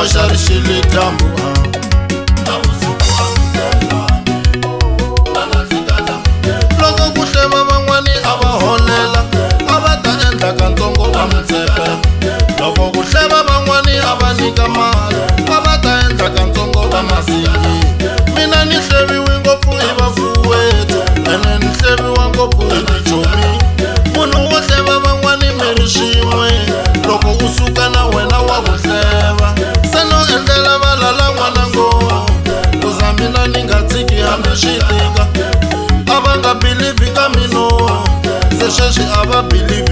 xoxa rixile dyambu loko ku hleva van'wani a va holela a va ta endla katsongo va mutsepe loko ku hleva van'wani a va nyika mali a va ta endla katsongo va masiki mina ni hleviwi ngopfu hi vafuwetu ene ni hleviwa ngopfu hi tichomi munhu wo hleva van'wani mi ri swin'we loko u suka na wena wa ku hleva se no endlela valala n'wana ngoma kuza mina ni nga tshiki hambi swi tika a va nga believe ka mino se sweswi a va believe